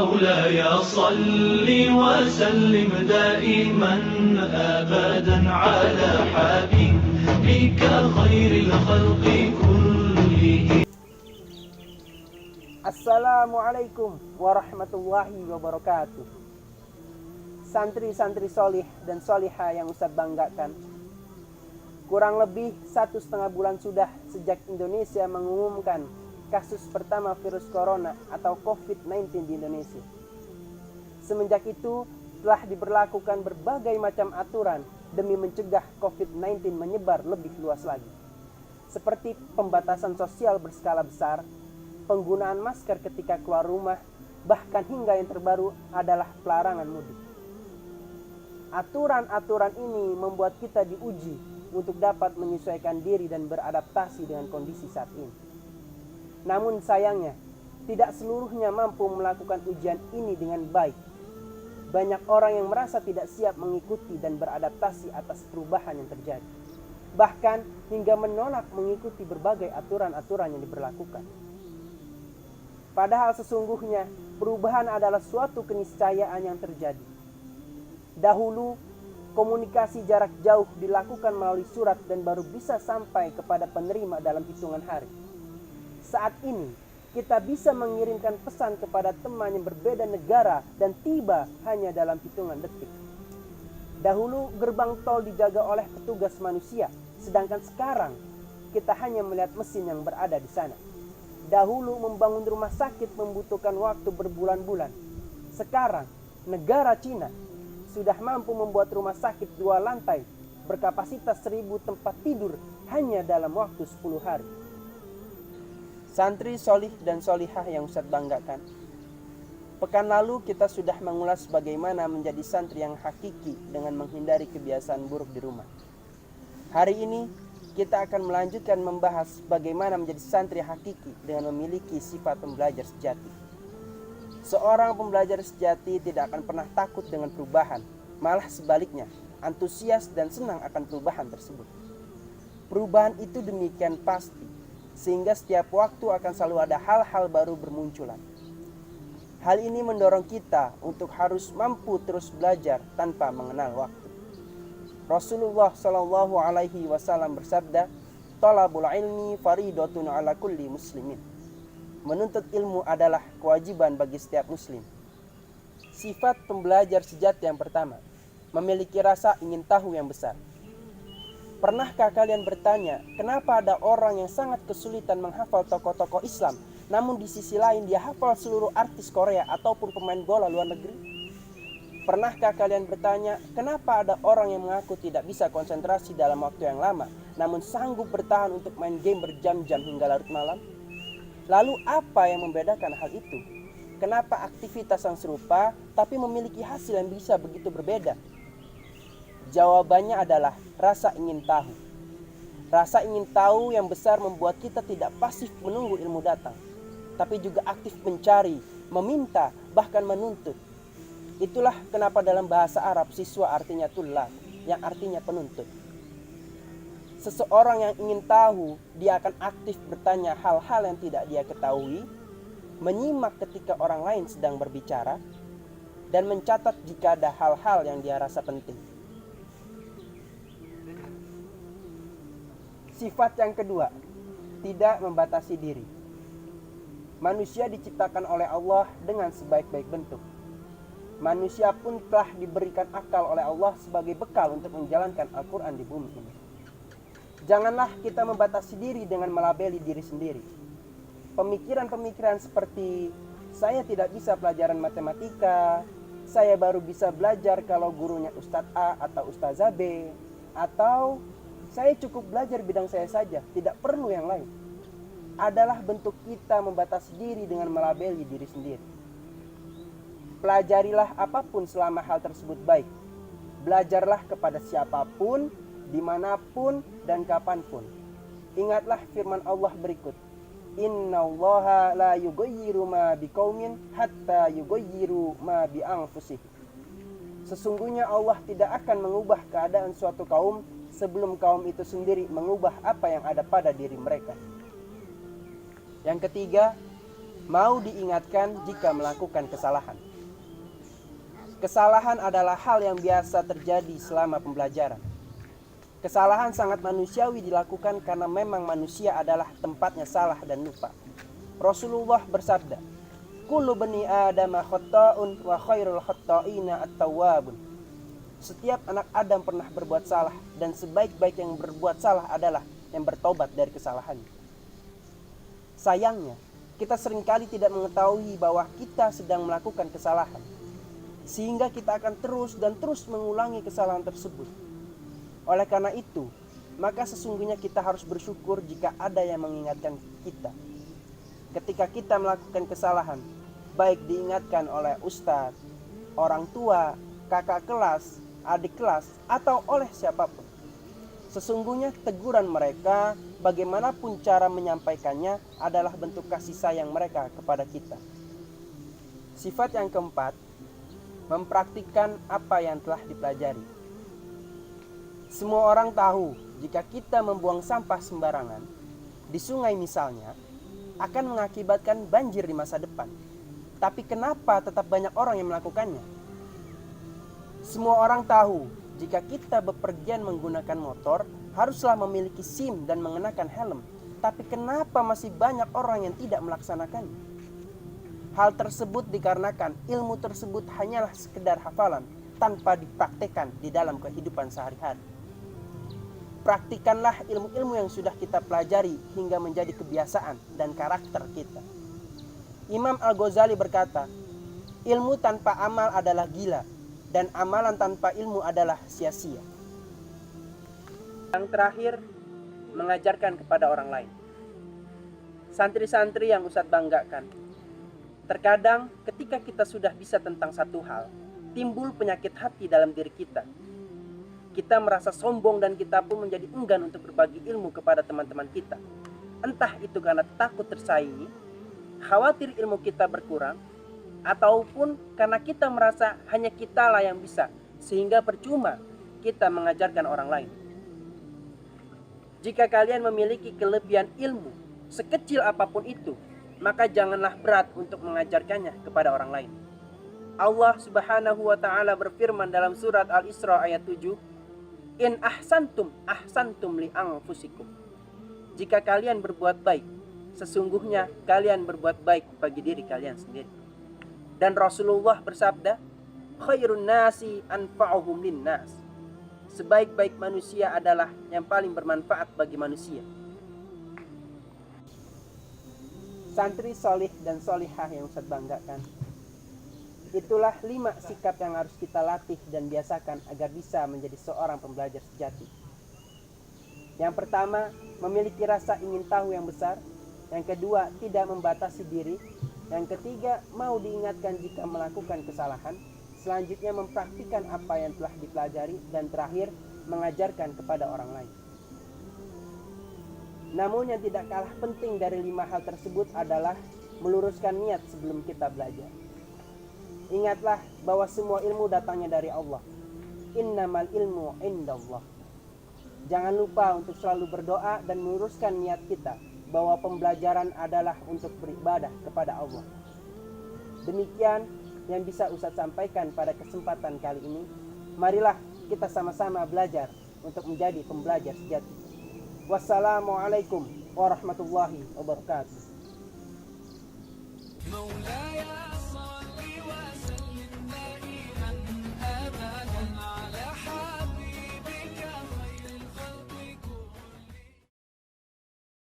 مولاي صل وسلم دائما أبدا على حبيبك خير الخلق كلهم. Assalamualaikum warahmatullahi wabarakatuh. Santri-santri solih dan solihah yang Ustadz banggakan, kurang lebih 1,5 bulan sudah sejak Indonesia mengumumkan kasus pertama virus corona atau COVID-19 di Indonesia. Semenjak itu telah diberlakukan berbagai macam aturan demi mencegah COVID-19 menyebar lebih luas lagi, seperti pembatasan sosial berskala besar, penggunaan masker ketika keluar rumah, bahkan hingga yang terbaru adalah pelarangan mudik. Aturan-aturan ini membuat kita diuji untuk dapat menyesuaikan diri dan beradaptasi dengan kondisi saat ini. Namun sayangnya, tidak seluruhnya mampu melakukan ujian ini dengan baik. Banyak orang yang merasa tidak siap mengikuti dan beradaptasi atas perubahan yang terjadi, bahkan hingga menolak mengikuti berbagai aturan-aturan yang diberlakukan. Padahal sesungguhnya perubahan adalah suatu keniscayaan yang terjadi. Dahulu, komunikasi jarak jauh dilakukan melalui surat dan baru bisa sampai kepada penerima dalam hitungan hari. Saat ini, kita bisa mengirimkan pesan kepada teman yang berbeda negara dan tiba hanya dalam hitungan detik. Dahulu, gerbang tol dijaga oleh petugas manusia, sedangkan sekarang kita hanya melihat mesin yang berada di sana. Dahulu membangun rumah sakit membutuhkan waktu berbulan-bulan. Sekarang, negara Cina sudah mampu membuat rumah sakit 2 lantai berkapasitas 1.000 tempat tidur hanya dalam waktu 10 hari. Santri solih dan solihah yang Ustadz banggakan, pekan lalu kita sudah mengulas bagaimana menjadi santri yang hakiki dengan menghindari kebiasaan buruk di rumah. Hari ini kita akan melanjutkan membahas bagaimana menjadi santri hakiki dengan memiliki sifat pembelajar sejati. Seorang pembelajar sejati tidak akan pernah takut dengan perubahan, malah sebaliknya, antusias dan senang akan perubahan tersebut. Perubahan itu demikian pasti, sehingga setiap waktu akan selalu ada hal-hal baru bermunculan. Hal ini mendorong kita untuk harus mampu terus belajar tanpa mengenal waktu. Rasulullah Shallallahu Alaihi Wasallam bersabda, "Thalabul ilmi faridatun ala kulli muslimin." Menuntut ilmu adalah kewajiban bagi setiap muslim. Sifat pembelajar sejati yang pertama, memiliki rasa ingin tahu yang besar. Pernahkah kalian bertanya, kenapa ada orang yang sangat kesulitan menghafal tokoh-tokoh Islam, namun di sisi lain dia hafal seluruh artis Korea ataupun pemain bola luar negeri? Pernahkah kalian bertanya, kenapa ada orang yang mengaku tidak bisa konsentrasi dalam waktu yang lama, namun sanggup bertahan untuk main game berjam-jam hingga larut malam? Lalu apa yang membedakan hal itu? Kenapa aktivitas yang serupa tapi memiliki hasil yang bisa begitu berbeda? Jawabannya adalah rasa ingin tahu. Rasa ingin tahu yang besar membuat kita tidak pasif menunggu ilmu datang, tapi juga aktif mencari, meminta, bahkan menuntut. Itulah kenapa dalam bahasa Arab siswa artinya tullab, yang artinya penuntut. Seseorang yang ingin tahu, dia akan aktif bertanya hal-hal yang tidak dia ketahui, menyimak ketika orang lain sedang berbicara, dan mencatat jika ada hal-hal yang dia rasa penting. Sifat yang kedua, tidak membatasi diri. Manusia diciptakan oleh Allah dengan sebaik-baik bentuk. Manusia pun telah diberikan akal oleh Allah sebagai bekal untuk menjalankan Al-Quran di bumi ini. Janganlah kita membatasi diri dengan melabeli diri sendiri. Pemikiran-pemikiran seperti saya tidak bisa pelajaran matematika, saya baru bisa belajar kalau gurunya Ustadz A atau Ustazah B, atau saya cukup belajar bidang saya saja, tidak perlu yang lain, adalah bentuk kita membatasi diri dengan melabeli diri sendiri. Pelajarilah apapun selama hal tersebut baik. Belajarlah kepada siapapun, dimanapun, dan kapanpun. Ingatlah firman Allah berikut, Innallaha la yughayyiru ma biqaumin hatta yughayyiru ma bi anfusihim. Sesungguhnya Allah tidak akan mengubah keadaan suatu kaum sebelum kaum itu sendiri mengubah apa yang ada pada diri mereka. Yang ketiga, mau diingatkan jika melakukan kesalahan. Kesalahan adalah hal yang biasa terjadi selama pembelajaran. Kesalahan sangat manusiawi dilakukan karena memang manusia adalah tempatnya salah dan lupa. Rasulullah bersabda, "Kullu bani Adam khata'un wa khairul khata'ina at-tawwabun." Setiap anak Adam pernah berbuat salah dan sebaik-baik yang berbuat salah adalah yang bertobat dari kesalahannya. Sayangnya, kita seringkali tidak mengetahui bahwa kita sedang melakukan kesalahan, sehingga kita akan terus dan terus mengulangi kesalahan tersebut. Oleh karena itu, maka sesungguhnya kita harus bersyukur jika ada yang mengingatkan kita. Ketika kita melakukan kesalahan, baik diingatkan oleh ustadz, orang tua, kakak kelas, adik kelas, atau oleh siapapun. Sesungguhnya teguran mereka, bagaimanapun cara menyampaikannya, adalah bentuk kasih sayang mereka kepada kita. Sifat yang keempat, mempraktikkan apa yang telah dipelajari. Semua orang tahu jika kita membuang sampah sembarangan, di sungai misalnya, akan mengakibatkan banjir di masa depan. Tapi kenapa tetap banyak orang yang melakukannya? Semua orang tahu jika kita bepergian menggunakan motor, haruslah memiliki SIM dan mengenakan helm. Tapi kenapa masih banyak orang yang tidak melaksanakannya? Hal tersebut dikarenakan ilmu tersebut hanyalah sekedar hafalan tanpa dipraktekkan di dalam kehidupan sehari-hari. Praktikanlah ilmu-ilmu yang sudah kita pelajari hingga menjadi kebiasaan dan karakter kita. Imam Al-Ghazali berkata, ilmu tanpa amal adalah gila dan amalan tanpa ilmu adalah sia-sia. Yang terakhir, mengajarkan kepada orang lain. Santri-santri yang Ustadz banggakan, terkadang ketika kita sudah bisa tentang satu hal, timbul penyakit hati dalam diri kita. Kita merasa sombong dan kita pun menjadi enggan untuk berbagi ilmu kepada teman-teman kita. Entah itu karena takut tersaingi, khawatir ilmu kita berkurang, ataupun karena kita merasa hanya kitalah yang bisa, sehingga percuma kita mengajarkan orang lain. Jika kalian memiliki kelebihan ilmu, sekecil apapun itu, maka janganlah berat untuk mengajarkannya kepada orang lain. Allah Subhanahu wa ta'ala berfirman dalam surat Al-Isra ayat 7, "In ahsantum li anfusikum." Jika kalian berbuat baik, sesungguhnya kalian berbuat baik bagi diri kalian sendiri. Dan Rasulullah bersabda, "Khairun nasi anfa'uhum linnas." Sebaik-baik manusia adalah yang paling bermanfaat bagi manusia. Santri solih dan solihah yang Ustadz banggakan, itulah 5 sikap yang harus kita latih dan biasakan agar bisa menjadi seorang pembelajar sejati. Yang pertama, memiliki rasa ingin tahu yang besar. Yang kedua, tidak membatasi diri. Yang ketiga, mau diingatkan jika melakukan kesalahan. Selanjutnya, mempraktikkan apa yang telah dipelajari. Dan terakhir, mengajarkan kepada orang lain. Namun yang tidak kalah penting dari 5 hal tersebut adalah meluruskan niat sebelum kita belajar. Ingatlah bahwa semua ilmu datangnya dari Allah. Innamal ilmu indallah. Jangan lupa untuk selalu berdoa dan meluruskan niat kita bahwa pembelajaran adalah untuk beribadah kepada Allah. Demikian yang bisa Ustadz sampaikan pada kesempatan kali ini. Marilah kita sama-sama belajar untuk menjadi pembelajar sejati. Wassalamualaikum warahmatullahi wabarakatuh.